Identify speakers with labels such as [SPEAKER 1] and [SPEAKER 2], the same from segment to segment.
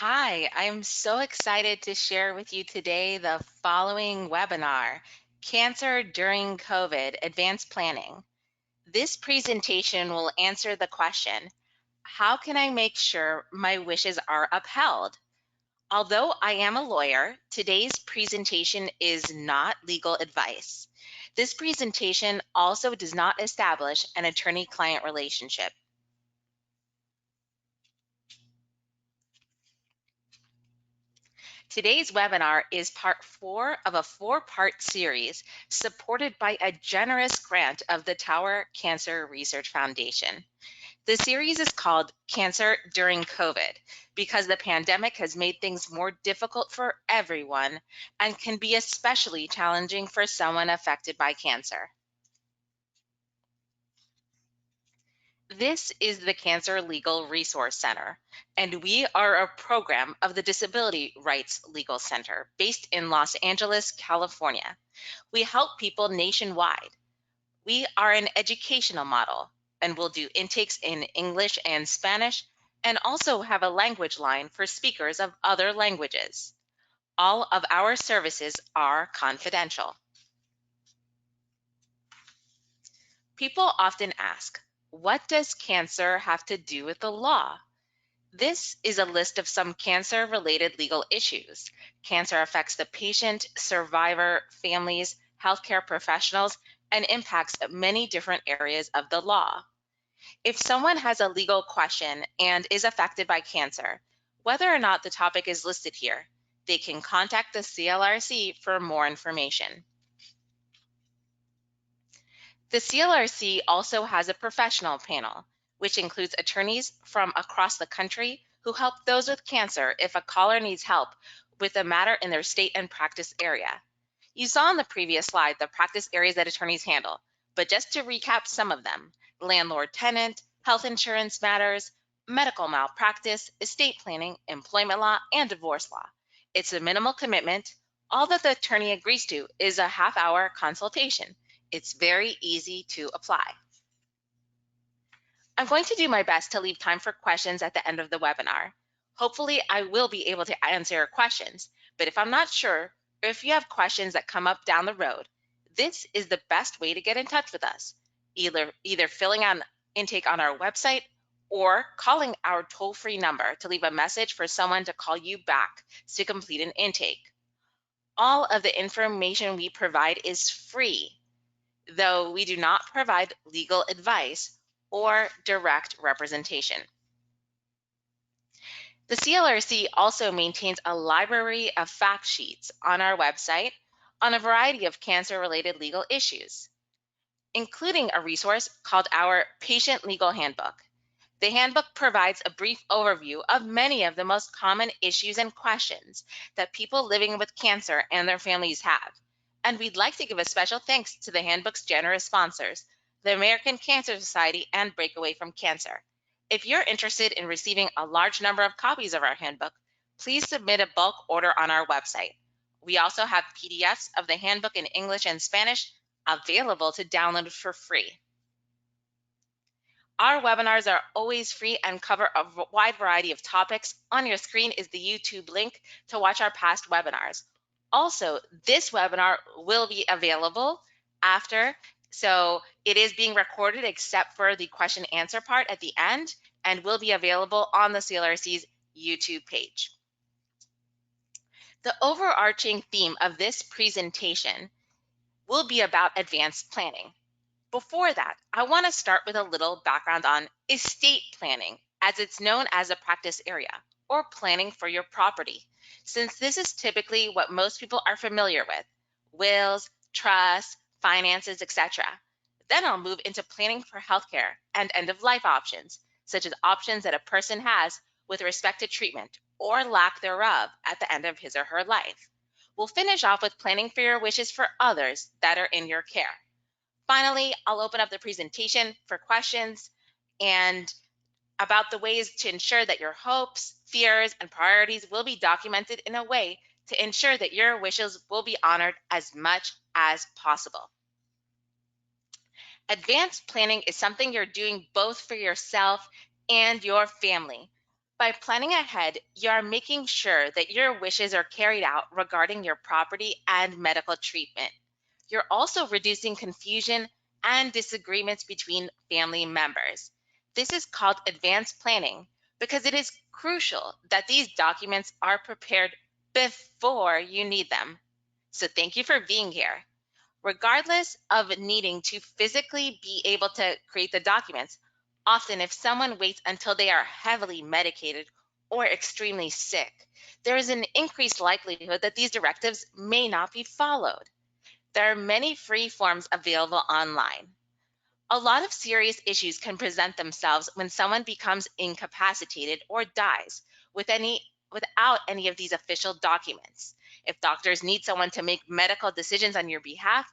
[SPEAKER 1] Hi, I'm so excited to share with you today the following webinar, Cancer During COVID, Advanced Planning. This presentation will answer the question, how can I make sure my wishes are upheld? Although I am a lawyer, today's presentation is not legal advice. This presentation also does not establish an attorney-client relationship. Today's webinar is part 4 of a 4-part series supported by a generous grant of the Tower Cancer Research Foundation. The series is called Cancer During COVID because the pandemic has made things more difficult for everyone and can be especially challenging for someone affected by cancer. This is the Cancer Legal Resource Center, and we are a program of the Disability Rights Legal Center based in Los Angeles, California. We help people nationwide. We are an educational model, and we'll do intakes in English and Spanish, and also have a language line for speakers of other languages. All of our services are confidential. People often ask, what does cancer have to do with the law? This is a list of some cancer-related legal issues. Cancer affects the patient, survivor, families, healthcare professionals, and impacts many different areas of the law. If someone has a legal question and is affected by cancer, whether or not the topic is listed here, they can contact the CLRC for more information. The CLRC also has a professional panel, which includes attorneys from across the country who help those with cancer if a caller needs help with a matter in their state and practice area. You saw on the previous slide the practice areas that attorneys handle, but just to recap some of them: landlord-tenant, health insurance matters, medical malpractice, estate planning, employment law, and divorce law. It's a minimal commitment. All that the attorney agrees to is a half-hour consultation. It's very easy to apply. I'm going to do my best to leave time for questions at the end of the webinar. Hopefully, I will be able to answer your questions, but if I'm not sure, or if you have questions that come up down the road, this is the best way to get in touch with us, either filling out an intake on our website or calling our toll-free number to leave a message for someone to call you back to complete an intake. All of the information we provide is free, though we do not provide legal advice or direct representation. The CLRC also maintains a library of fact sheets on our website on a variety of cancer-related legal issues, including a resource called our Patient Legal Handbook. The handbook provides a brief overview of many of the most common issues and questions that people living with cancer and their families have. And we'd like to give a special thanks to the handbook's generous sponsors, the American Cancer Society and Breakaway from Cancer. If you're interested in receiving a large number of copies of our handbook, please submit a bulk order on our website. We also have PDFs of the handbook in English and Spanish available to download for free. Our webinars are always free and cover a wide variety of topics. On your screen is the YouTube link to watch our past webinars. Also, this webinar will be available after, so it is being recorded except for the question answer part at the end, and will be available on the CLRC's YouTube page. The overarching theme of this presentation will be about advanced planning. Before that, I want to start with a little background on estate planning, as it's known as a practice area, or planning for your property, since this is typically what most people are familiar with: wills, trusts, finances, etc. Then I'll move into planning for healthcare and end-of-life options, such as options that a person has with respect to treatment or lack thereof at the end of his or her life. We'll finish off with planning for your wishes for others that are in your care. Finally, I'll open up the presentation for questions and about the ways to ensure that your hopes, fears, and priorities will be documented in a way to ensure that your wishes will be honored as much as possible. Advanced planning is something you're doing both for yourself and your family. By planning ahead, you are making sure that your wishes are carried out regarding your property and medical treatment. You're also reducing confusion and disagreements between family members. This is called advanced planning because it is crucial that these documents are prepared before you need them. So thank you for being here. Regardless of needing to physically be able to create the documents, often if someone waits until they are heavily medicated or extremely sick, there is an increased likelihood that these directives may not be followed. There are many free forms available online. A lot of serious issues can present themselves when someone becomes incapacitated or dies without any of these official documents. If doctors need someone to make medical decisions on your behalf,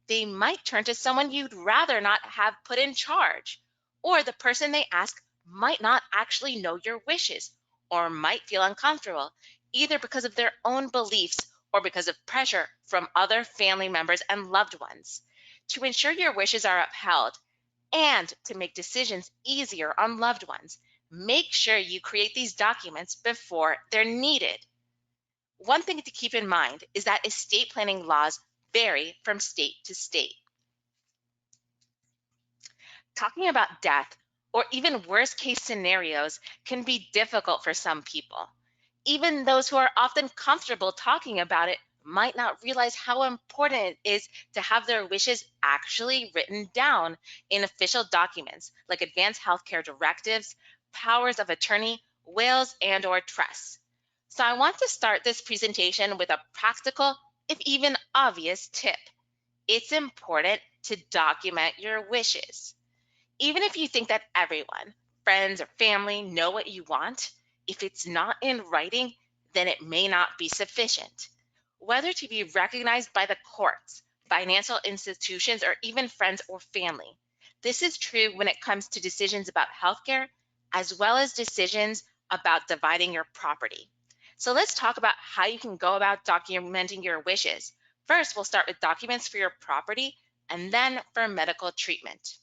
[SPEAKER 1] they might turn to someone you'd rather not have put in charge. Or the person they ask might not actually know your wishes or might feel uncomfortable, either because of their own beliefs or because of pressure from other family members and loved ones. To ensure your wishes are upheld and to make decisions easier on loved ones, make sure you create these documents before they're needed. One thing to keep in mind is that estate planning laws vary from state to state. Talking about death or even worst case scenarios can be difficult for some people. Even those who are often comfortable talking about it might not realize how important it is to have their wishes actually written down in official documents like advanced healthcare directives, powers of attorney, wills, and/or trusts. So I want to start this presentation with a practical, if even obvious, tip. It's important to document your wishes. Even if you think that everyone, friends or family, know what you want, if it's not in writing, then it may not be sufficient. Whether to be recognized by the courts, financial institutions, or even friends or family. This is true when it comes to decisions about healthcare, as well as decisions about dividing your property. So let's talk about how you can go about documenting your wishes. First, we'll start with documents for your property and then for medical treatment.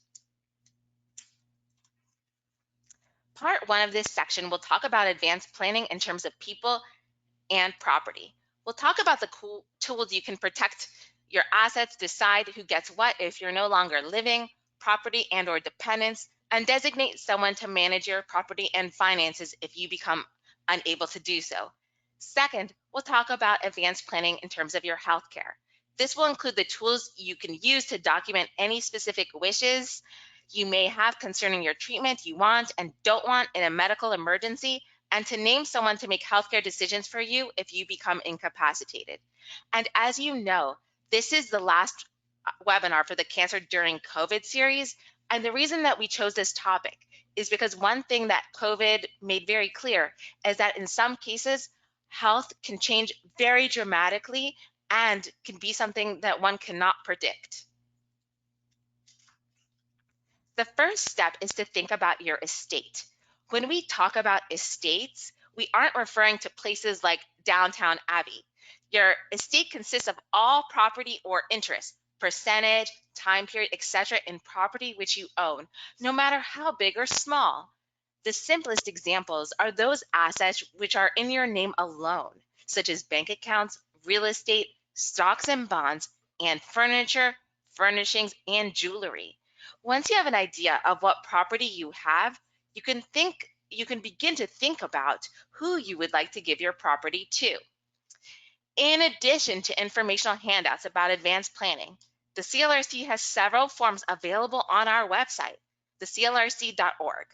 [SPEAKER 1] Part one of this section will talk about advanced planning in terms of people and property. We'll talk about the cool tools you can protect your assets, decide who gets what if you're no longer living, property and/or dependents, and designate someone to manage your property and finances if you become unable to do so. Second, we'll talk about advanced planning in terms of your healthcare. This will include the tools you can use to document any specific wishes you may have concerning your treatment you want and don't want in a medical emergency, and to name someone to make healthcare decisions for you if you become incapacitated. And as you know, this is the last webinar for the Cancer During COVID series. And the reason that we chose this topic is because one thing that COVID made very clear is that in some cases, health can change very dramatically and can be something that one cannot predict. The first step is to think about your estate. When we talk about estates, we aren't referring to places like downtown Abbey. Your estate consists of all property or interest, percentage, time period, etc. in property which you own, no matter how big or small. The simplest examples are those assets which are in your name alone, such as bank accounts, real estate, stocks and bonds, and furniture, furnishings, and jewelry. Once you have an idea of what property you have, you can begin to think about who you would like to give your property to. In addition to informational handouts about advanced planning, the CLRC has several forms available on our website, theclrc.org,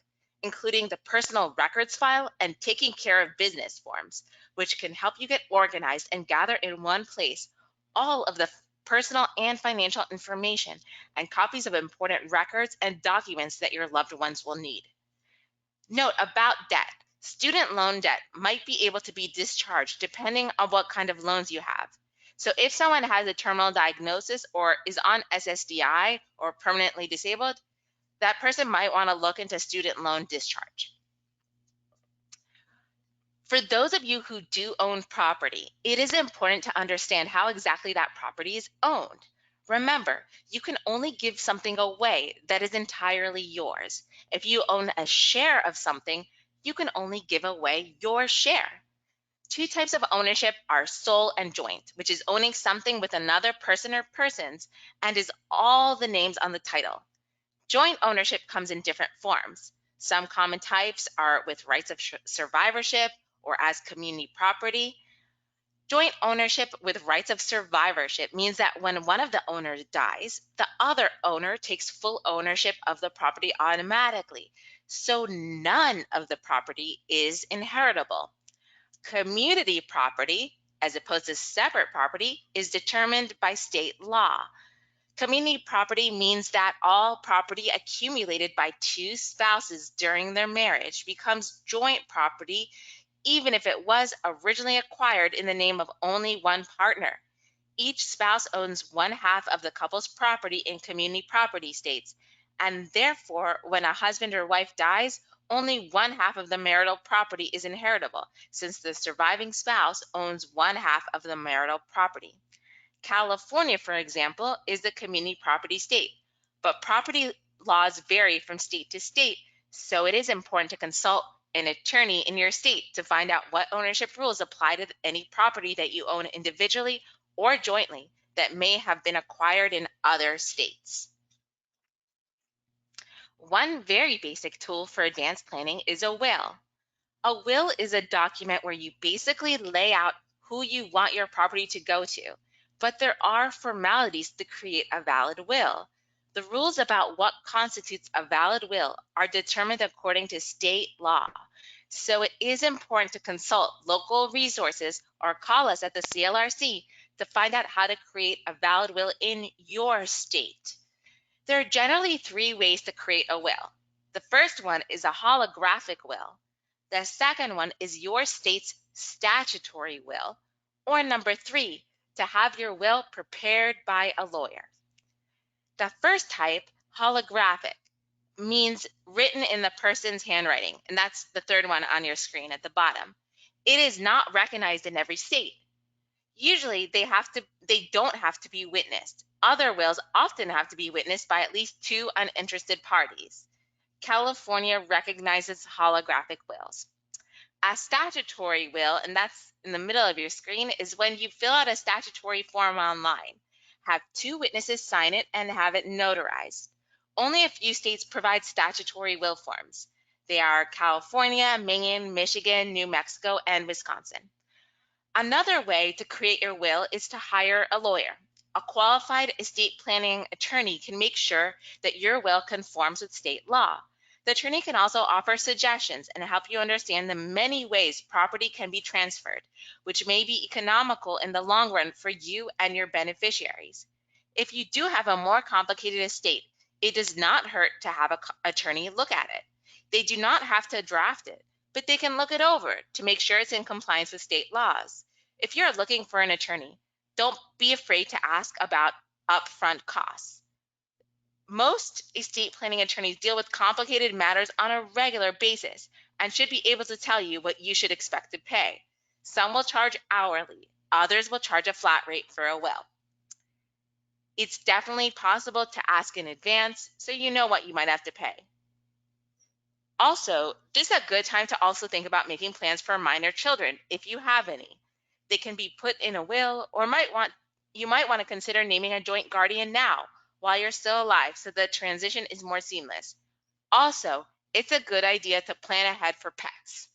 [SPEAKER 1] including the personal records file and taking care of business forms, which can help you get organized and gather in one place all of the personal and financial information and copies of important records and documents that your loved ones will need. Note about debt. Student loan debt might be able to be discharged depending on what kind of loans you have. So if someone has a terminal diagnosis or is on SSDI or permanently disabled, that person might want to look into student loan discharge. For those of you who do own property, it is important to understand how exactly that property is owned. Remember, you can only give something away that is entirely yours. If you own a share of something, you can only give away your share. Two types of ownership are sole and joint, which is owning something with another person or persons and is all the names on the title. Joint ownership comes in different forms. Some common types are with rights of survivorship or as community property. Joint ownership with rights of survivorship means that when one of the owners dies, the other owner takes full ownership of the property automatically, so none of the property is inheritable. Community property, as opposed to separate property, is determined by state law. Community property means that all property accumulated by two spouses during their marriage becomes joint property, even if it was originally acquired in the name of only one partner. Each spouse owns one half of the couple's property in community property states, and therefore, when a husband or wife dies, only one half of the marital property is inheritable, since the surviving spouse owns one half of the marital property. California, for example, is the community property state, but property laws vary from state to state, so it is important to consult an attorney in your state to find out what ownership rules apply to any property that you own individually or jointly that may have been acquired in other states. One very basic tool for advanced planning is a will. A will is a document where you basically lay out who you want your property to go to, but there are formalities to create a valid will. The rules about what constitutes a valid will are determined according to state law. So it is important to consult local resources or call us at the CLRC to find out how to create a valid will in your state. There are generally three ways to create a will. The first one is a holographic will. The second one is your state's statutory will. Or number three, to have your will prepared by a lawyer. The first type, holographic, means written in the person's handwriting, and that's the third one on your screen at the bottom. It is not recognized in every state. Usually they don't have to be witnessed. Other wills often have to be witnessed by at least two uninterested parties. California recognizes holographic wills. A statutory will, and that's in the middle of your screen, is when you fill out a statutory form online, have two witnesses sign it, and have it notarized. Only a few states provide statutory will forms. They are California, Maine, Michigan, New Mexico, and Wisconsin. Another way to create your will is to hire a lawyer. A qualified estate planning attorney can make sure that your will conforms with state law. The attorney can also offer suggestions and help you understand the many ways property can be transferred, which may be economical in the long run for you and your beneficiaries. If you do have a more complicated estate, it does not hurt to have an attorney look at it. They do not have to draft it, but they can look it over to make sure it's in compliance with state laws. If you're looking for an attorney, don't be afraid to ask about upfront costs. Most estate planning attorneys deal with complicated matters on a regular basis and should be able to tell you what you should expect to pay. Some will charge hourly, others will charge a flat rate for a will. It's definitely possible to ask in advance so you know what you might have to pay. Also, this is a good time to also think about making plans for minor children if you have any. They can be put in a will, or you might want to consider naming a joint guardian now while you're still alive so the transition is more seamless. Also, it's a good idea to plan ahead for pets.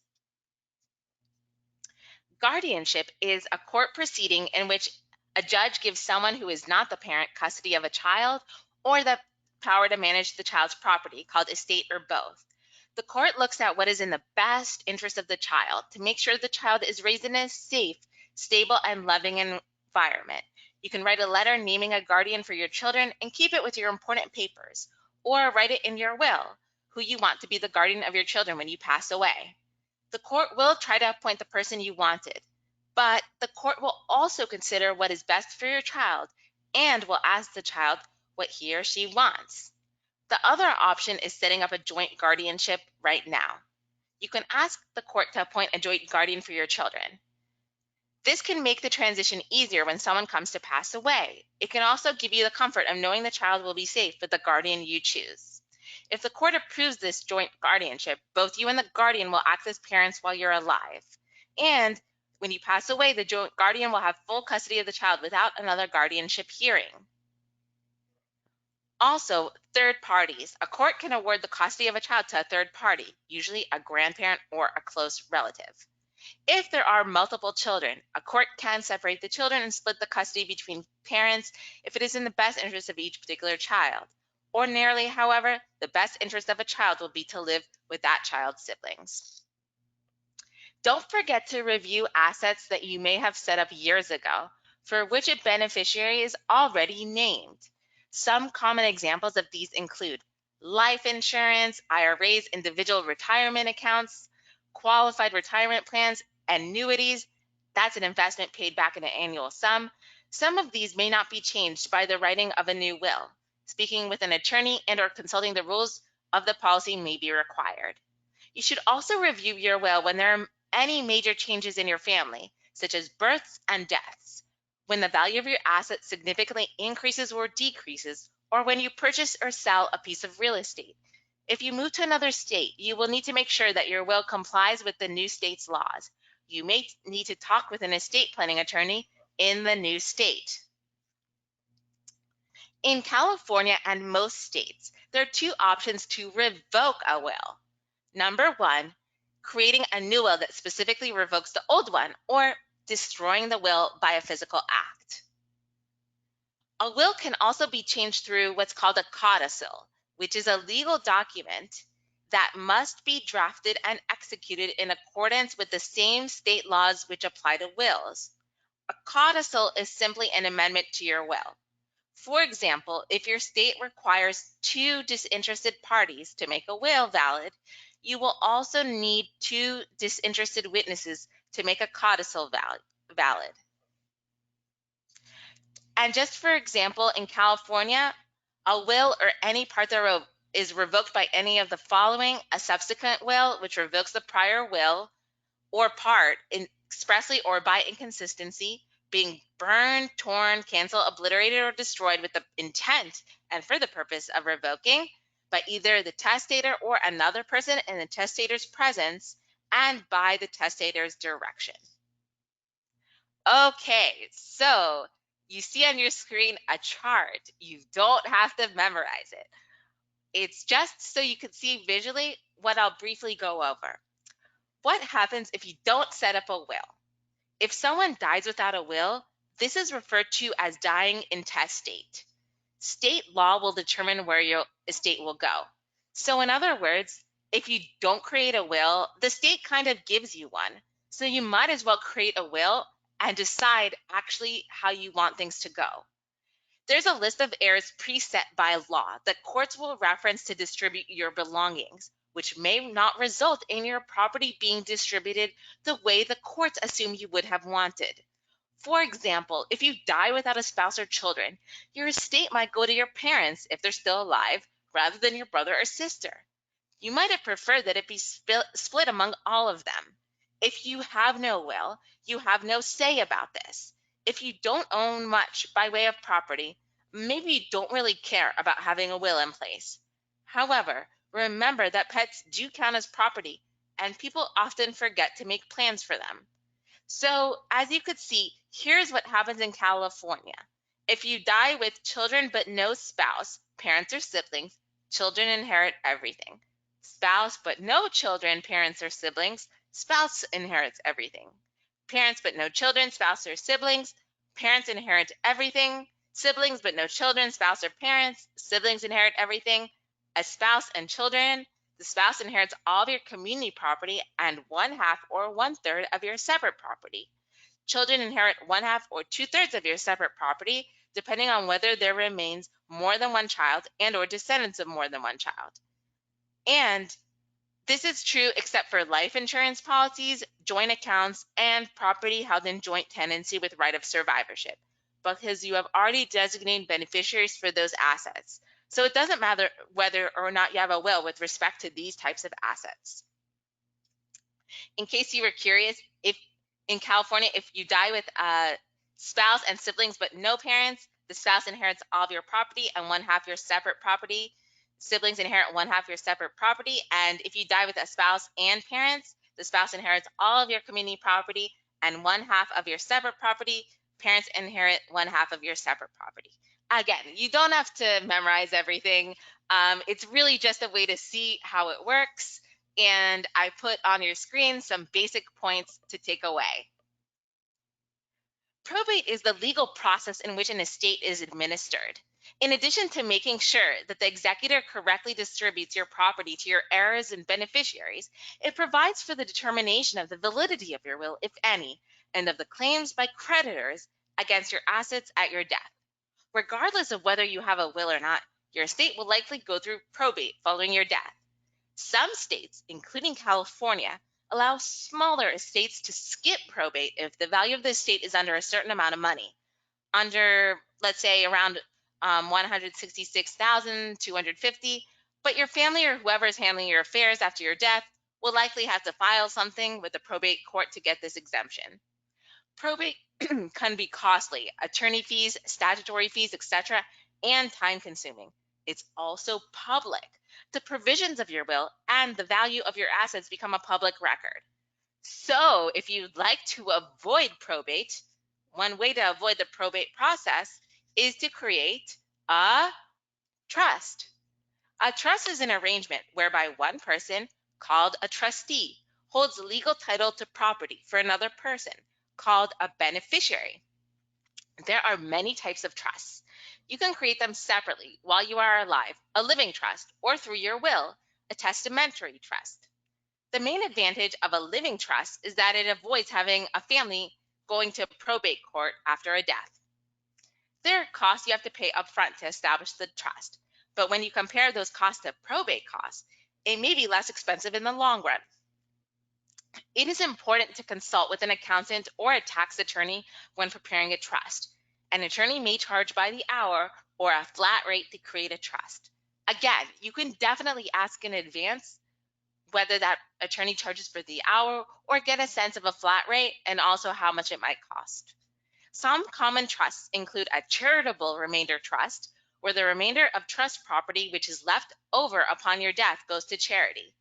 [SPEAKER 1] Guardianship is a court proceeding in which a judge gives someone who is not the parent custody of a child or the power to manage the child's property, called estate or both. The court looks at what is in the best interest of the child to make sure the child is raised in a safe, stable, and loving environment. You can write a letter naming a guardian for your children and keep it with your important papers, or write it in your will, who you want to be the guardian of your children when you pass away. The court will try to appoint the person you wanted, but the court will also consider what is best for your child and will ask the child what he or she wants. The other option is setting up a joint guardianship right now. You can ask the court to appoint a joint guardian for your children. This can make the transition easier when someone comes to pass away. It can also give you the comfort of knowing the child will be safe with the guardian you choose. If the court approves this joint guardianship, both you and the guardian will act as parents while you're alive. And when you pass away, the joint guardian will have full custody of the child without another guardianship hearing. Also, third parties. A court can award the custody of a child to a third party, usually a grandparent or a close relative. If there are multiple children, a court can separate the children and split the custody between parents if it is in the best interest of each particular child. Ordinarily, however, the best interest of a child will be to live with that child's siblings. Don't forget to review assets that you may have set up years ago, for which a beneficiary is already named. Some common examples of these include life insurance, IRAs, individual retirement accounts, qualified retirement plans, annuities. That's an investment paid back in an annual sum. Some of these may not be changed by the writing of a new will. Speaking with an attorney and/or consulting the rules of the policy may be required. You should also review your will when there are any major changes in your family, such as births and deaths, when the value of your assets significantly increases or decreases, or when you purchase or sell a piece of real estate. If you move to another state, you will need to make sure that your will complies with the new state's laws. You may need to talk with an estate planning attorney in the new state. In California and most states, there are two options to revoke a will. Number one, creating a new will that specifically revokes the old one, or destroying the will by a physical act. A will can also be changed through what's called a codicil, which is a legal document that must be drafted and executed in accordance with the same state laws which apply to wills. A codicil is simply an amendment to your will. For example, if your state requires two disinterested parties to make a will valid, you will also need two disinterested witnesses to make a codicil valid. And just for example, in California, a will or any part thereof is revoked by any of the following: a subsequent will, which revokes the prior will or part expressly or by inconsistency, being burned, torn, canceled, obliterated, or destroyed with the intent and for the purpose of revoking by either the testator or another person in the testator's presence and by the testator's direction. Okay, so you see on your screen a chart. You don't have to memorize it. It's just so you can see visually what I'll briefly go over. What happens if you don't set up a will? If someone dies without a will, this is referred to as dying intestate. State law will determine where your estate will go. So in other words, if you don't create a will, the state kind of gives you one. So you might as well create a will and decide actually how you want things to go. There's a list of heirs preset by law that courts will reference to distribute your belongings, which may not result in your property being distributed the way the courts assume you would have wanted. For example, if you die without a spouse or children, your estate might go to your parents if they're still alive, rather than your brother or sister. You might have preferred that it be split among all of them. If you have no will, you have no say about this. If you don't own much by way of property, maybe you don't really care about having a will in place. However, remember that pets do count as property, and people often forget to make plans for them. So, as you could see, here's what happens in California. If you die with children but no spouse, parents or siblings, children inherit everything. Spouse but no children, parents or siblings, spouse inherits everything. Parents but no children, spouse or siblings, parents inherit everything. Siblings but no children, spouse or parents, siblings inherit everything. A spouse and children, the spouse inherits all of your community property and 1/2 or 1/3 of your separate property. Children inherit 1/2 or 2/3 of your separate property, depending on whether there remains more than one child and or descendants of more than one child. And this is true except for life insurance policies, joint accounts, and property held in joint tenancy with right of survivorship, because you have already designated beneficiaries for those assets. So it doesn't matter whether or not you have a will with respect to these types of assets. In case you were curious, if in California, if you die with a spouse and siblings but no parents, the spouse inherits all of your property and 1/2 your separate property. Siblings inherit one half your separate property, and if you die with a spouse and parents, the spouse inherits all of your community property and one half of your separate property. Parents inherit one half of your separate property. Again, you don't have to memorize everything. It's really just a way to see how it works. And I put on your screen some basic points to take away. Probate is the legal process in which an estate is administered. In addition to making sure that the executor correctly distributes your property to your heirs and beneficiaries, it provides for the determination of the validity of your will, if any, and of the claims by creditors against your assets at your death. Regardless of whether you have a will or not, your estate will likely go through probate following your death. Some states, including California, allow smaller estates to skip probate if the value of the estate is under a certain amount of money, under, let's say, around 166,250, but your family or whoever is handling your affairs after your death will likely have to file something with the probate court to get this exemption. Probate can be costly, attorney fees, statutory fees, etc., and time consuming. It's also public. The provisions of your will and the value of your assets become a public record. So if you'd like to avoid probate, one way to avoid the probate process is to create a trust. A trust is an arrangement whereby one person, called a trustee, holds legal title to property for another person, called a beneficiary. There are many types of trusts. You can create them separately while you are alive, a living trust, or through your will, a testamentary trust. The main advantage of a living trust is that it avoids having a family going to probate court after a death. There are costs you have to pay upfront to establish the trust, but when you compare those costs to probate costs, it may be less expensive in the long run. It is important to consult with an accountant or a tax attorney when preparing a trust. An attorney may charge by the hour or a flat rate to create a trust. Again, you can definitely ask in advance whether that attorney charges for the hour or get a sense of a flat rate and also how much it might cost. Some common trusts include a charitable remainder trust, where the remainder of trust property which is left over upon your death goes to charity.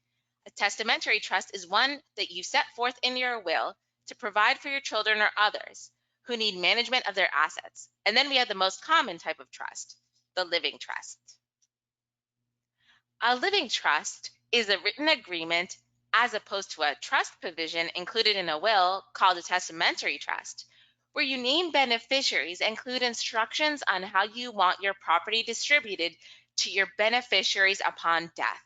[SPEAKER 1] A testamentary trust is one that you set forth in your will to provide for your children or others who need management of their assets. And then we have the most common type of trust, the living trust. A living trust is a written agreement as opposed to a trust provision included in a will called a testamentary trust, where you name beneficiaries and include instructions on how you want your property distributed to your beneficiaries upon death.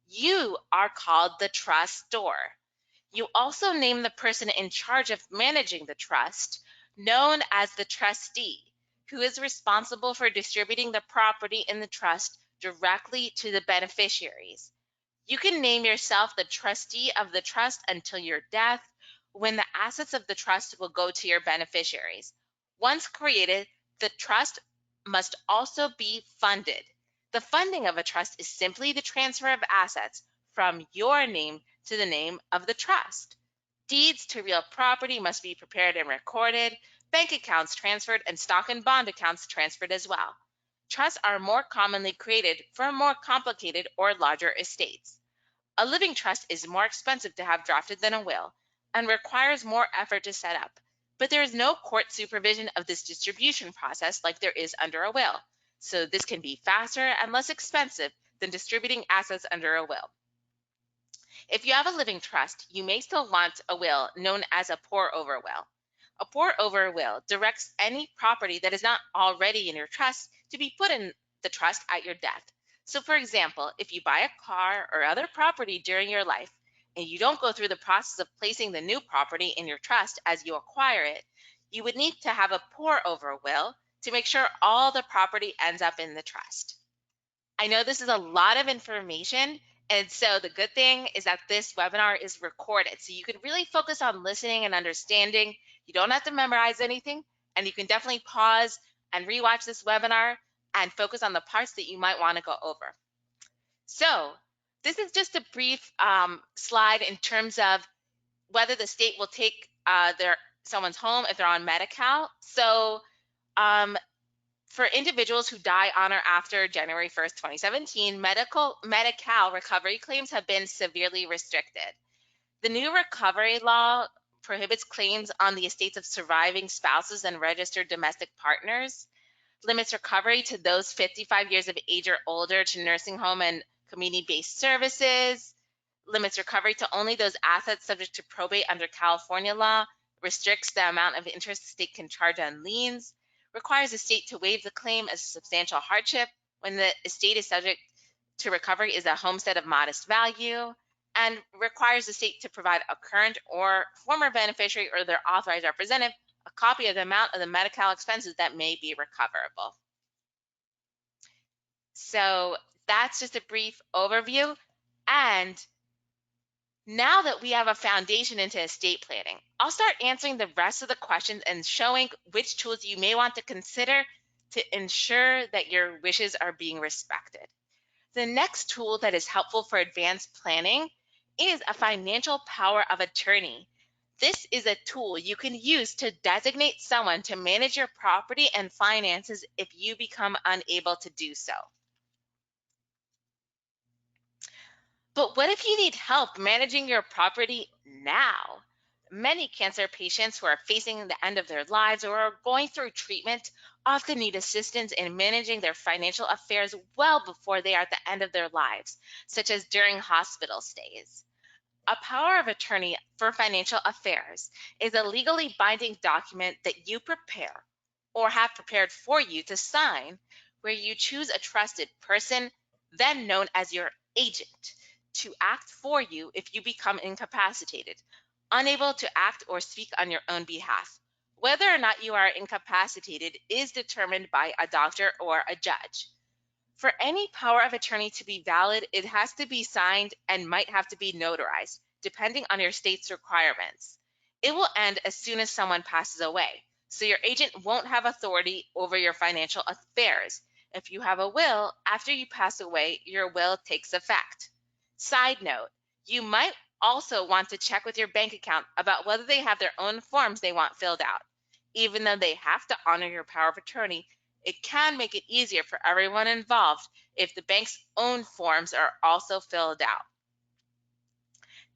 [SPEAKER 1] You are called the trustor. You also name the person in charge of managing the trust, known as the trustee, who is responsible for distributing the property in the trust directly to the beneficiaries. You can name yourself the trustee of the trust until your death, when the assets of the trust will go to your beneficiaries. Once created, the trust must also be funded. The funding of a trust is simply the transfer of assets from your name to the name of the trust. Deeds to real property must be prepared and recorded, bank accounts transferred, and stock and bond accounts transferred as well. Trusts are more commonly created for more complicated or larger estates. A living trust is more expensive to have drafted than a will and requires more effort to set up, but there is no court supervision of this distribution process like there is under a will, so this can be faster and less expensive than distributing assets under a will. If you have a living trust, you may still want a will known as a pour-over will. A pour-over will directs any property that is not already in your trust to be put in the trust at your death. So for example, if you buy a car or other property during your life and you don't go through the process of placing the new property in your trust as you acquire it, you would need to have a pour-over will to make sure all the property ends up in the trust. I know this is a lot of information, and so the good thing is that this webinar is recorded, so you can really focus on listening and understanding. You don't have to memorize anything, and you can definitely pause and rewatch this webinar and focus on the parts that you might want to go over. So this is just a brief slide in terms of whether the state will take someone's home if they're on Medi-Cal. So For individuals who die on or after January 1st, 2017, Medi-Cal recovery claims have been severely restricted. The new recovery law prohibits claims on the estates of surviving spouses and registered domestic partners, limits recovery to those 55 years of age or older to nursing home and community-based services, limits recovery to only those assets subject to probate under California law, restricts the amount of interest the state can charge on liens, requires the state to waive the claim as a substantial hardship when the estate is subject to recovery is a homestead of modest value, and requires the state to provide a current or former beneficiary or their authorized representative a copy of the amount of the Medi-Cal expenses that may be recoverable. So that's just a brief overview. And now that we have a foundation into estate planning, I'll start answering the rest of the questions and showing which tools you may want to consider to ensure that your wishes are being respected. The next tool that is helpful for advanced planning is a financial power of attorney. This is a tool you can use to designate someone to manage your property and finances if you become unable to do so. But what if you need help managing your property now? Many cancer patients who are facing the end of their lives or are going through treatment often need assistance in managing their financial affairs well before they are at the end of their lives, such as during hospital stays. A power of attorney for financial affairs is a legally binding document that you prepare or have prepared for you to sign, where you choose a trusted person, then known as your agent, to act for you if you become incapacitated, unable to act or speak on your own behalf. Whether or not you are incapacitated is determined by a doctor or a judge. For any power of attorney to be valid, it has to be signed and might have to be notarized, depending on your state's requirements. It will end as soon as someone passes away, so your agent won't have authority over your financial affairs. If you have a will, after you pass away, your will takes effect. Side note, you might also want to check with your bank account about whether they have their own forms they want filled out. Even though they have to honor your power of attorney, it can make it easier for everyone involved if the bank's own forms are also filled out.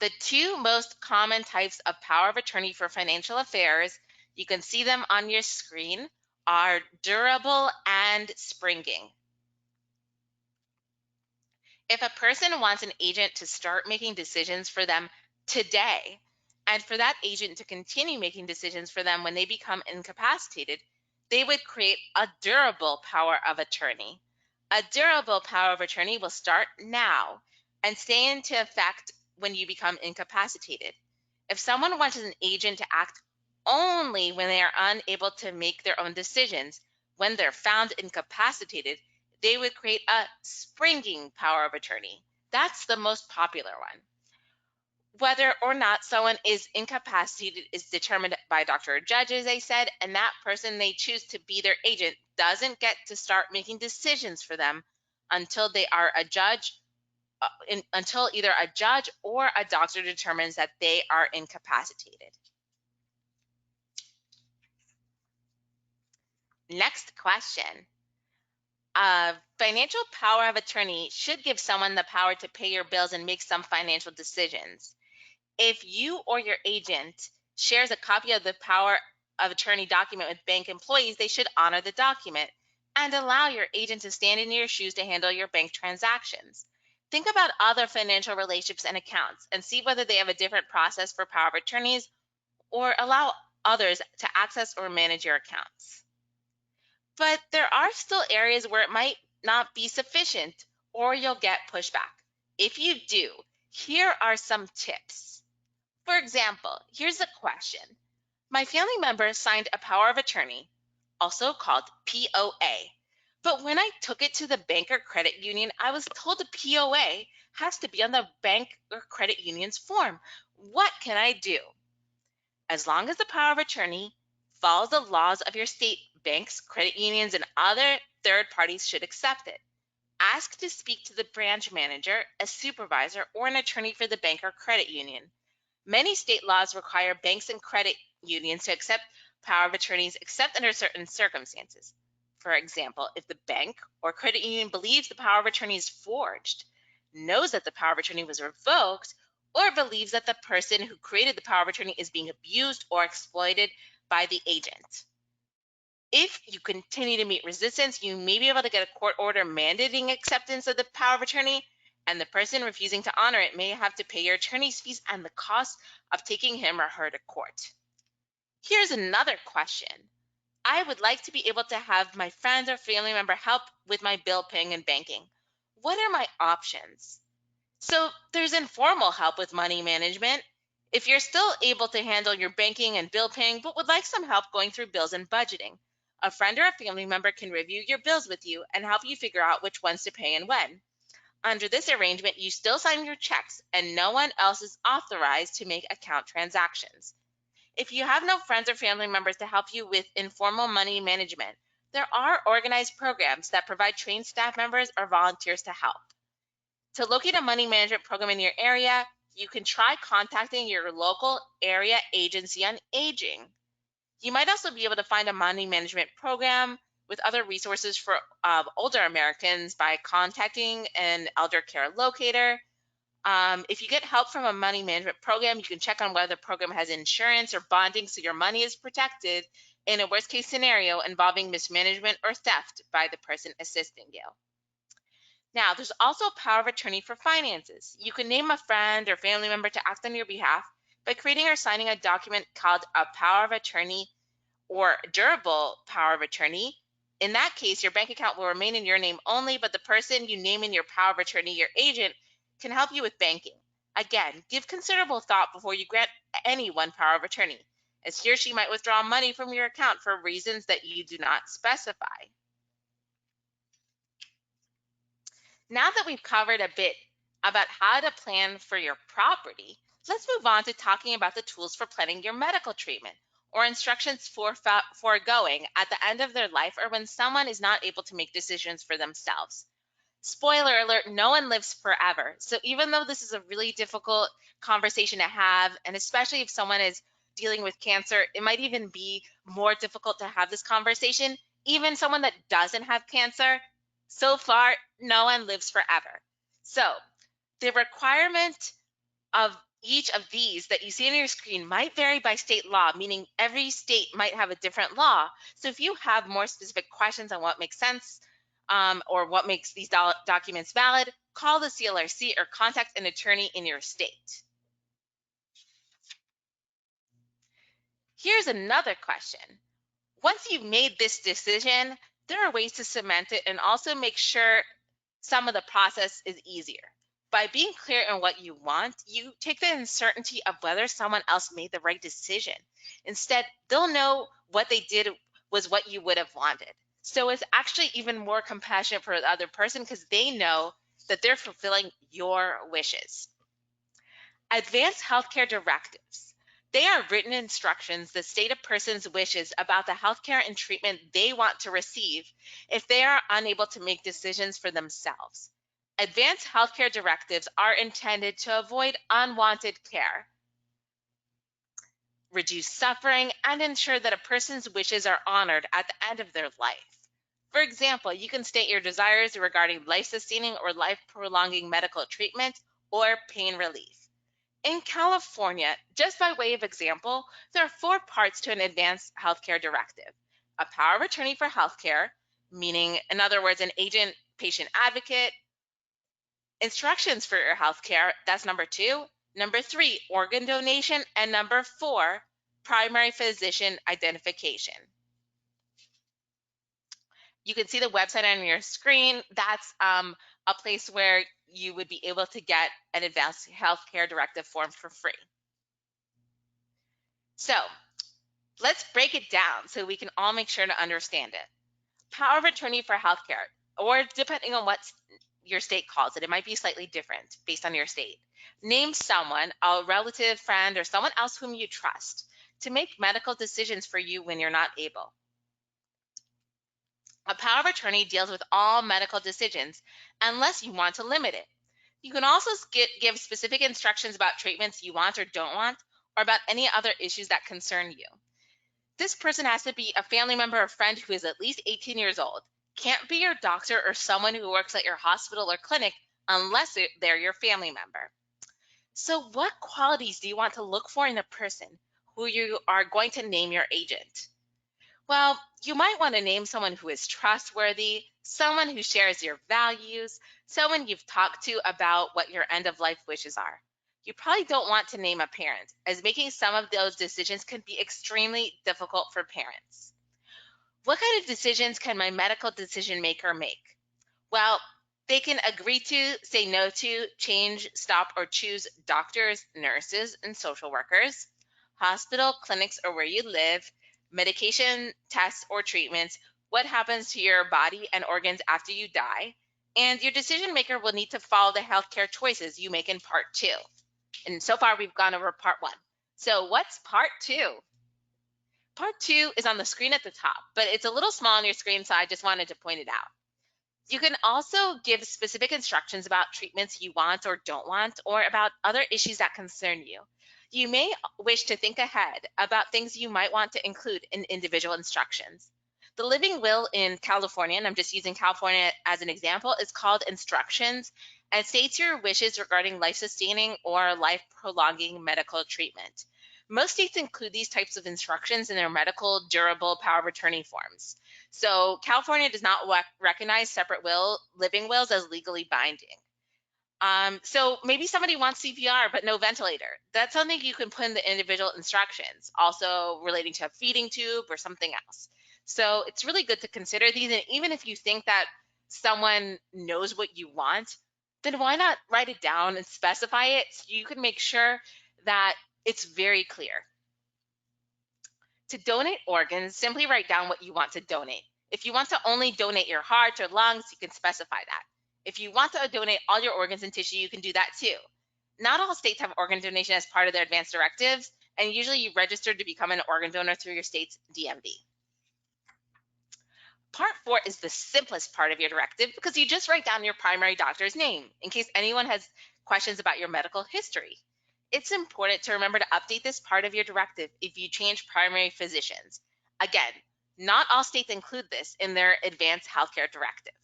[SPEAKER 1] The two most common types of power of attorney for financial affairs, you can see them on your screen, are durable and springing. If a person wants an agent to start making decisions for them today, and for that agent to continue making decisions for them when they become incapacitated, they would create a durable power of attorney. A durable power of attorney will start now and stay into effect when you become incapacitated. If someone wants an agent to act only when they are unable to make their own decisions, when they're found incapacitated, they would create a springing power of attorney. That's the most popular one. Whether or not someone is incapacitated is determined by a doctor or judge, as I said, and that person they choose to be their agent doesn't get to start making decisions for them until they are a judge, until either a judge or a doctor determines that they are incapacitated. Next question. A financial power of attorney should give someone the power to pay your bills and make some financial decisions. If you or your agent shares a copy of the power of attorney document with bank employees, they should honor the document and allow your agent to stand in your shoes to handle your bank transactions. Think about other financial relationships and accounts and see whether they have a different process for power of attorneys or allow others to access or manage your accounts. But there are still areas where it might not be sufficient or you'll get pushback. If you do, here are some tips. For example, here's a question. My family member signed a power of attorney, also called POA, but when I took it to the bank or credit union, I was told the POA has to be on the bank or credit union's form. What can I do? As long as the power of attorney follows the laws of your state, banks, credit unions, and other third parties should accept it. Ask to speak to the branch manager, a supervisor, or an attorney for the bank or credit union. Many state laws require banks and credit unions to accept power of attorneys except under certain circumstances. For example, if the bank or credit union believes the power of attorney is forged, knows that the power of attorney was revoked, or believes that the person who created the power of attorney is being abused or exploited by the agent. If you continue to meet resistance, you may be able to get a court order mandating acceptance of the power of attorney, and the person refusing to honor it may have to pay your attorney's fees and the cost of taking him or her to court. Here's another question. I would like to be able to have my friend or family member help with my bill paying and banking. What are my options? So there's informal help with money management. If you're still able to handle your banking and bill paying, but would like some help going through bills and budgeting, a friend or a family member can review your bills with you and help you figure out which ones to pay and when. Under this arrangement, you still sign your checks and no one else is authorized to make account transactions. If you have no friends or family members to help you with informal money management, there are organized programs that provide trained staff members or volunteers to help. To locate a money management program in your area, you can try contacting your local area agency on aging. You might also be able to find a money management program with other resources for older Americans by contacting an elder care locator. If you get help from a money management program, you can check on whether the program has insurance or bonding so your money is protected in a worst case scenario involving mismanagement or theft by the person assisting you. Now, there's also a power of attorney for finances. You can name a friend or family member to act on your behalf by creating or signing a document called a power of attorney or durable power of attorney. In that case, your bank account will remain in your name only, but the person you name in your power of attorney, your agent, can help you with banking. Again, give considerable thought before you grant anyone power of attorney, as he or she might withdraw money from your account for reasons that you do not specify. Now that we've covered a bit about how to plan for your property, let's move on to talking about the tools for planning your medical treatment or instructions for foregoing at the end of their life or when someone is not able to make decisions for themselves. Spoiler alert, no one lives forever. So even though this is a really difficult conversation to have, and especially if someone is dealing with cancer, it might even be more difficult to have this conversation. Even someone that doesn't have cancer, so far, no one lives forever. So the requirement of each of these that you see on your screen might vary by state law, meaning every state might have a different law. So if you have more specific questions on what makes sense or what makes these documents valid, call the CLRC or contact an attorney in your state. Here's another question. Once you've made this decision, there are ways to cement it and also make sure some of the process is easier. By being clear on what you want, you take the uncertainty of whether someone else made the right decision. Instead, they'll know what they did was what you would have wanted. So it's actually even more compassionate for the other person because they know that they're fulfilling your wishes. Advanced healthcare directives. They are written instructions that state a person's wishes about the healthcare and treatment they want to receive if they are unable to make decisions for themselves. Advanced healthcare directives are intended to avoid unwanted care, reduce suffering, and ensure that a person's wishes are honored at the end of their life. For example, you can state your desires regarding life-sustaining or life-prolonging medical treatment or pain relief. In California, just by way of example, there are 4 parts to an advanced healthcare directive. A power of attorney for healthcare, meaning, in other words, an agent patient advocate. Instructions for your healthcare, that's number 2. Number 3, organ donation. And number 4, primary physician identification. You can see the website on your screen. That's a place where you would be able to get an advanced healthcare directive form for free. So let's break it down so we can all make sure to understand it. Power of attorney for healthcare, or depending on what your state calls it, it might be slightly different based on your state. Name someone, a relative, friend, or someone else whom you trust to make medical decisions for you when you're not able. A power of attorney deals with all medical decisions unless you want to limit it. You can also give specific instructions about treatments you want or don't want, or about any other issues that concern you. This person has to be a family member or friend who is at least 18 years old. Can't be your doctor or someone who works at your hospital or clinic unless they're your family member. So, what qualities do you want to look for in a person who you are going to name your agent? Well, you might want to name someone who is trustworthy, someone who shares your values, someone you've talked to about what your end of life wishes are. You probably don't want to name a parent, as making some of those decisions can be extremely difficult for parents. What kind of decisions can my medical decision maker make? Well, they can agree to, say no to, change, stop, or choose doctors, nurses, and social workers, hospital, clinics, or where you live, medication, tests, or treatments, what happens to your body and organs after you die, and your decision maker will need to follow the healthcare choices you make in part two. And so far, we've gone over part one. So, what's part two? Part two is on the screen at the top, but it's a little small on your screen, so I just wanted to point it out. You can also give specific instructions about treatments you want or don't want, or about other issues that concern you. You may wish to think ahead about things you might want to include in individual instructions. The living will in California, and I'm just using California as an example, is called instructions and states your wishes regarding life-sustaining or life-prolonging medical treatment. Most states include these types of instructions in their medical durable power of attorney forms. So California does not recognize separate living wills as legally binding. So maybe somebody wants CPR but no ventilator. That's something you can put in the individual instructions, also relating to a feeding tube or something else. So it's really good to consider these. And even if you think that someone knows what you want, then why not write it down and specify it so you can make sure that it's very clear. To donate organs, simply write down what you want to donate. If you want to only donate your heart or lungs, you can specify that. If you want to donate all your organs and tissue, you can do that too. Not all states have organ donation as part of their advanced directives, and usually you register to become an organ donor through your state's DMV. Part four is the simplest part of your directive because you just write down your primary doctor's name in case anyone has questions about your medical history. It's important to remember to update this part of your directive if you change primary physicians. Again, not all states include this in their advanced healthcare directive.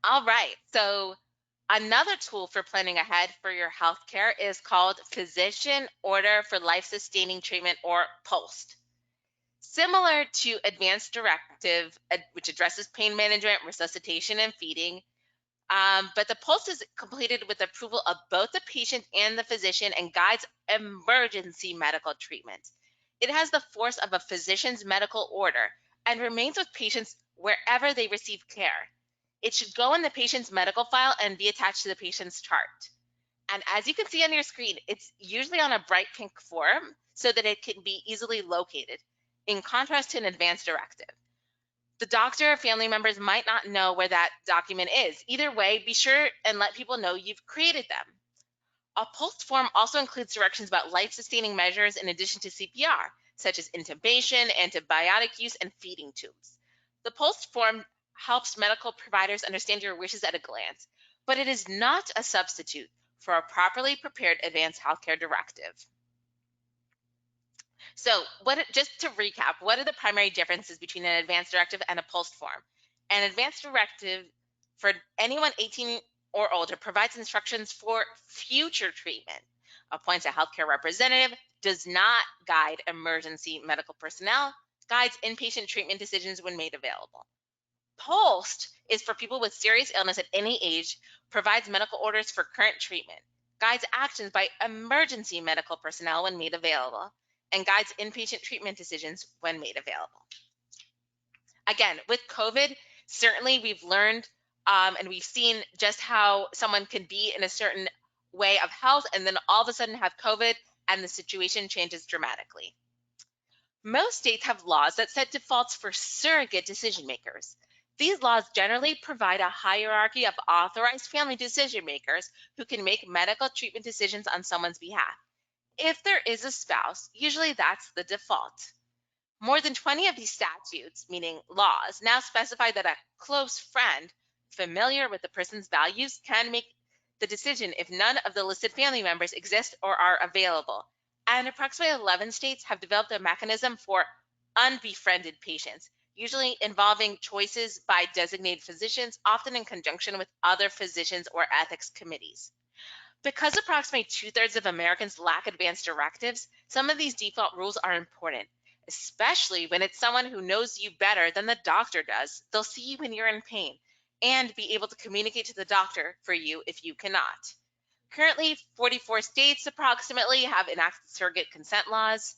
[SPEAKER 1] All right, so another tool for planning ahead for your healthcare is called Physician Order for Life-Sustaining Treatment, or POST. Similar to Advanced Directive, which addresses pain management, resuscitation, and feeding, but the POST is completed with approval of both the patient and the physician and guides emergency medical treatment. It has the force of a physician's medical order and remains with patients wherever they receive care. It should go in the patient's medical file and be attached to the patient's chart. And as you can see on your screen, it's usually on a bright pink form so that it can be easily located, in contrast to an advanced directive. The doctor or family members might not know where that document is. Either way, be sure and let people know you've created them. A POST form also includes directions about life-sustaining measures in addition to CPR, such as intubation, antibiotic use, and feeding tubes. The POST form helps medical providers understand your wishes at a glance, but it is not a substitute for a properly prepared advanced healthcare directive. So just to recap, what are the primary differences between an advanced directive and a POST form? An advanced directive for anyone 18 or older provides instructions for future treatment, appoints a healthcare representative, does not guide emergency medical personnel, guides inpatient treatment decisions when made available. POST is for people with serious illness at any age, provides medical orders for current treatment, guides actions by emergency medical personnel when made available, and guides inpatient treatment decisions when made available. Again, with COVID, certainly we've learned and we've seen just how someone can be in a certain way of health and then all of a sudden have COVID and the situation changes dramatically. Most states have laws that set defaults for surrogate decision makers. These laws generally provide a hierarchy of authorized family decision makers who can make medical treatment decisions on someone's behalf. If there is a spouse, usually that's the default. More than 20 of these statutes, meaning laws, now specify that a close friend, familiar with the person's values, can make the decision if none of the listed family members exist or are available, And approximately 11 states have developed a mechanism for unbefriended patients, usually involving choices by designated physicians, often in conjunction with other physicians or ethics committees. Because approximately two-thirds of Americans lack advanced directives, some of these default rules are important, especially when it's someone who knows you better than the doctor does. They'll see you when you're in pain and be able to communicate to the doctor for you if you cannot. Currently, 44 states approximately have enacted surrogate consent laws.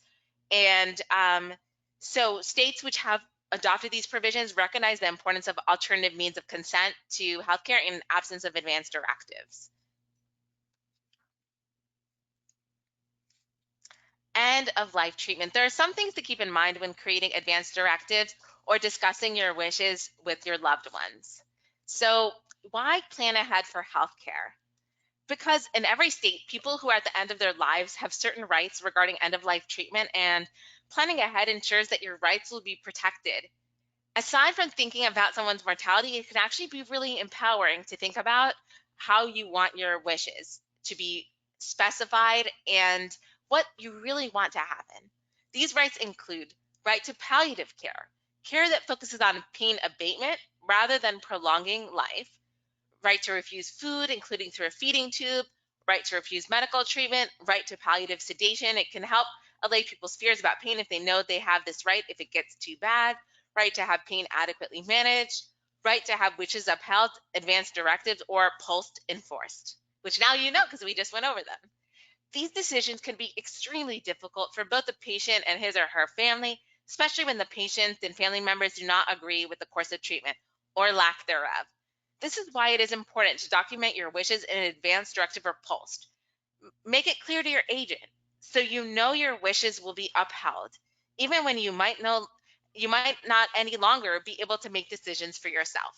[SPEAKER 1] And so states which have adopted these provisions recognize the importance of alternative means of consent to healthcare in absence of advanced directives. End of life treatment. There are some things to keep in mind when creating advanced directives or discussing your wishes with your loved ones. So, why plan ahead for healthcare? Because in every state, people who are at the end of their lives have certain rights regarding end of life treatment, and planning ahead ensures that your rights will be protected. Aside from thinking about someone's mortality, it can actually be really empowering to think about how you want your wishes to be specified and what you really want to happen. These rights include right to palliative care, care that focuses on pain abatement rather than prolonging life, right to refuse food, including through a feeding tube, right to refuse medical treatment, right to palliative sedation. It can help allay people's fears about pain if they know they have this right if it gets too bad, right to have pain adequately managed, right to have wishes upheld, advanced directives, or post enforced, which now you know because we just went over them. These decisions can be extremely difficult for both the patient and his or her family, especially when the patient and family members do not agree with the course of treatment or lack thereof. This is why it is important to document your wishes in an advance directive or post. Make it clear to your agent so you know your wishes will be upheld, even when you might not any longer be able to make decisions for yourself.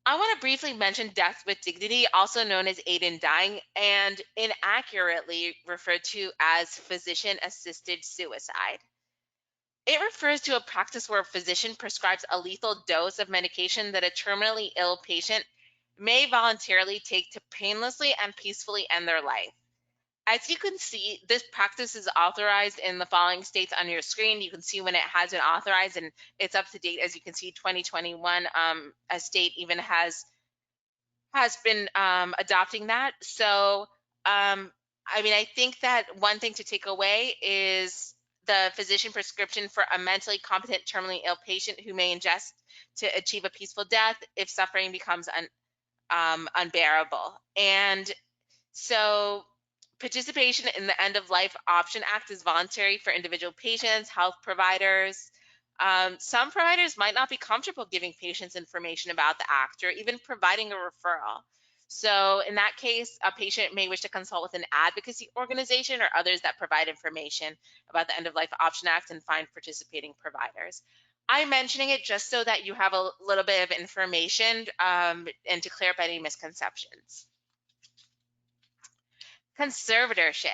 [SPEAKER 1] I want to briefly mention death with dignity, also known as aid in dying, and inaccurately referred to as physician assisted suicide. It refers to a practice where a physician prescribes a lethal dose of medication that a terminally ill patient may voluntarily take to painlessly and peacefully end their life. As you can see, this practice is authorized in the following states on your screen. You can see when it has been authorized, and it's up to date. As you can see, 2021, a state even has been adopting that. So, I mean, I think that one thing to take away is the physician prescription for a mentally competent, terminally ill patient who may ingest to achieve a peaceful death if suffering becomes unbearable. And so, participation in the End of Life Option Act is voluntary for individual patients, health providers. Some providers might not be comfortable giving patients information about the act or even providing a referral. So, in that case, a patient may wish to consult with an advocacy organization or others that provide information about the End of Life Option Act and find participating providers. I'm mentioning it just so that you have a little bit of information and to clear up any misconceptions. Conservatorship.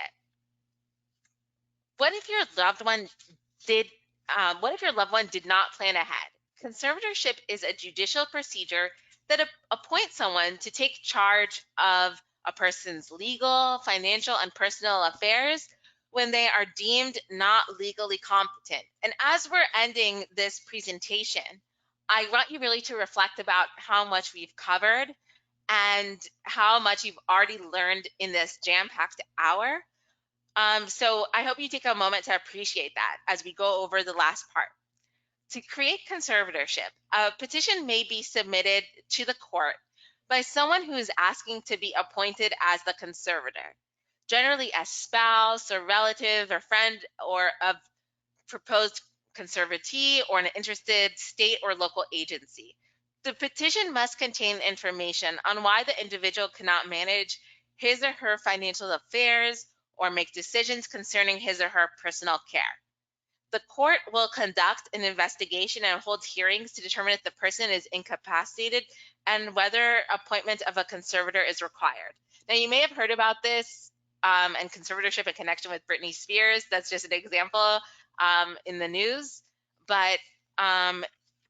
[SPEAKER 1] What if your loved one did? What if your loved one did not plan ahead? Conservatorship is a judicial procedure that appoints someone to take charge of a person's legal, financial, and personal affairs when they are deemed not legally competent. And as we're ending this presentation, I want you really to reflect about how much we've covered and how much you've already learned in this jam-packed hour. So I hope you take a moment to appreciate that as we go over the last part. To create conservatorship, a petition may be submitted to the court by someone who is asking to be appointed as the conservator, generally a spouse or relative or friend or of proposed conservatee or an interested state or local agency. The petition must contain information on why the individual cannot manage his or her financial affairs or make decisions concerning his or her personal care. The court will conduct an investigation and hold hearings to determine if the person is incapacitated and whether appointment of a conservator is required. Now, you may have heard about this and conservatorship in connection with Britney Spears. That's just an example in the news. But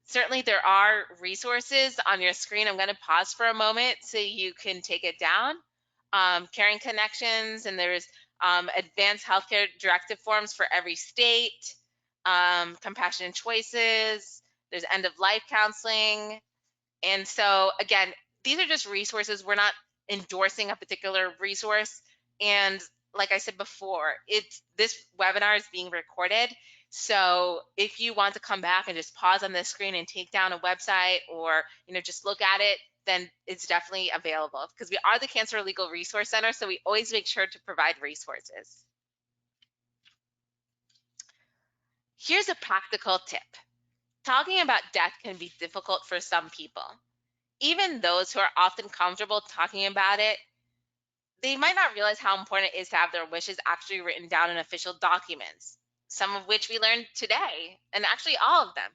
[SPEAKER 1] certainly there are resources on your screen. I'm going to pause for a moment so you can take it down. caring connections, and there's advanced healthcare directive forms for every state, compassionate choices, there's end of life counseling. And so again, these are just resources. We're not endorsing a particular resource. And like I said before, this webinar is being recorded. So if you want to come back and just pause on this screen and take down a website, or just look at it, then it's definitely available, because we are the Cancer Legal Resource Center, so we always make sure to provide resources. Here's a practical tip. Talking about death can be difficult for some people. Even those who are often comfortable talking about it, they might not realize how important it is to have their wishes actually written down in official documents, some of which we learned today, and actually all of them.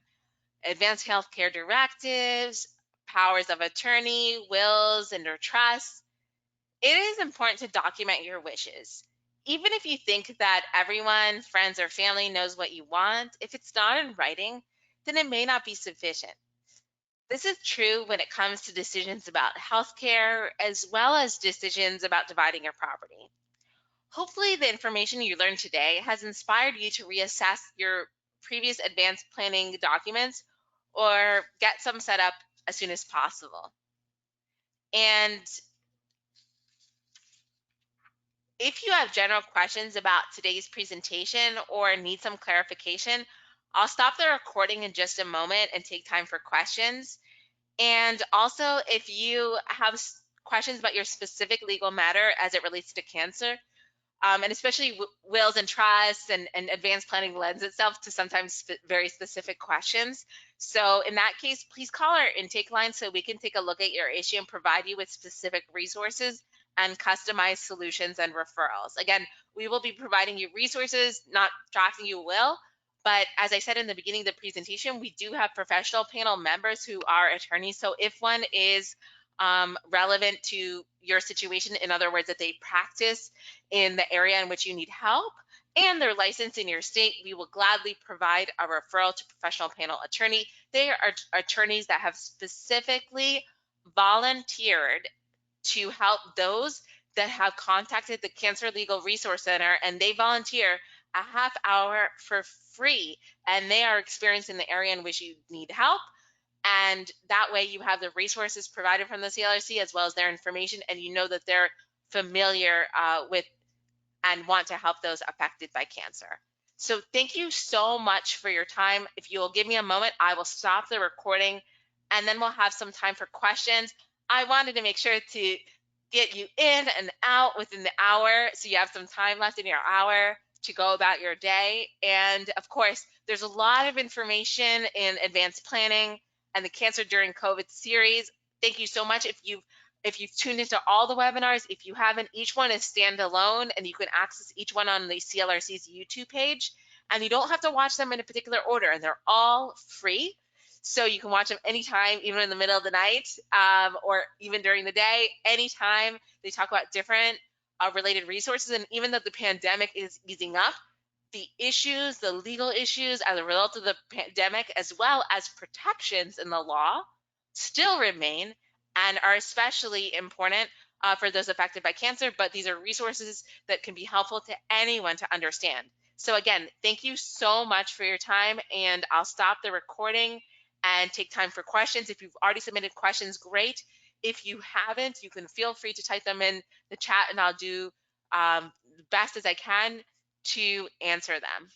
[SPEAKER 1] Advanced healthcare directives, powers of attorney, wills, and their trusts. It is important to document your wishes. Even if you think that everyone, friends, or family knows what you want, if it's not in writing, then it may not be sufficient. This is true when it comes to decisions about healthcare, as well as decisions about dividing your property. Hopefully, the information you learned today has inspired you to reassess your previous advanced planning documents, or get some set up as soon as possible. And if you have general questions about today's presentation or need some clarification, I'll stop the recording in just a moment and take time for questions. And also, if you have questions about your specific legal matter as it relates to cancer, and especially wills and trusts and advanced planning lends itself to sometimes very specific questions. So in that case, please call our intake line so we can take a look at your issue and provide you with specific resources and customized solutions and referrals. Again, we will be providing you resources, not drafting you a will. But as I said in the beginning of the presentation, we do have professional panel members who are attorneys. So if one is relevant to your situation, in other words, that they practice in the area in which you need help, and they're licensed in your state, we will gladly provide a referral to professional panel attorney. They are attorneys that have specifically volunteered to help those that have contacted the Cancer Legal Resource Center, and they volunteer a half hour for free, and they are experienced in the area in which you need help. And that way you have the resources provided from the CLRC as well as their information, and you know that they're familiar with and want to help those affected by cancer. So thank you so much for your time. If you will give me a moment, I will stop the recording, and then we'll have some time for questions. I wanted to make sure to get you in and out within the hour, so you have some time left in your hour to go about your day. And of course, there's a lot of information in advanced planning and the Cancer During COVID series. Thank you so much. If you've tuned into all the webinars, if you haven't, each one is standalone, and you can access each one on the CLRC's YouTube page. And you don't have to watch them in a particular order, and they're all free. So you can watch them anytime, even in the middle of the night, or even during the day, anytime. They talk about different related resources. And even though the pandemic is easing up, the issues, the legal issues as a result of the pandemic, as well as protections in the law, still remain and are especially important for those affected by cancer. But these are resources that can be helpful to anyone to understand. So again, thank you so much for your time, and I'll stop the recording and take time for questions. If you've already submitted questions, great. If you haven't, you can feel free to type them in the chat, and I'll do the best as I can to answer them.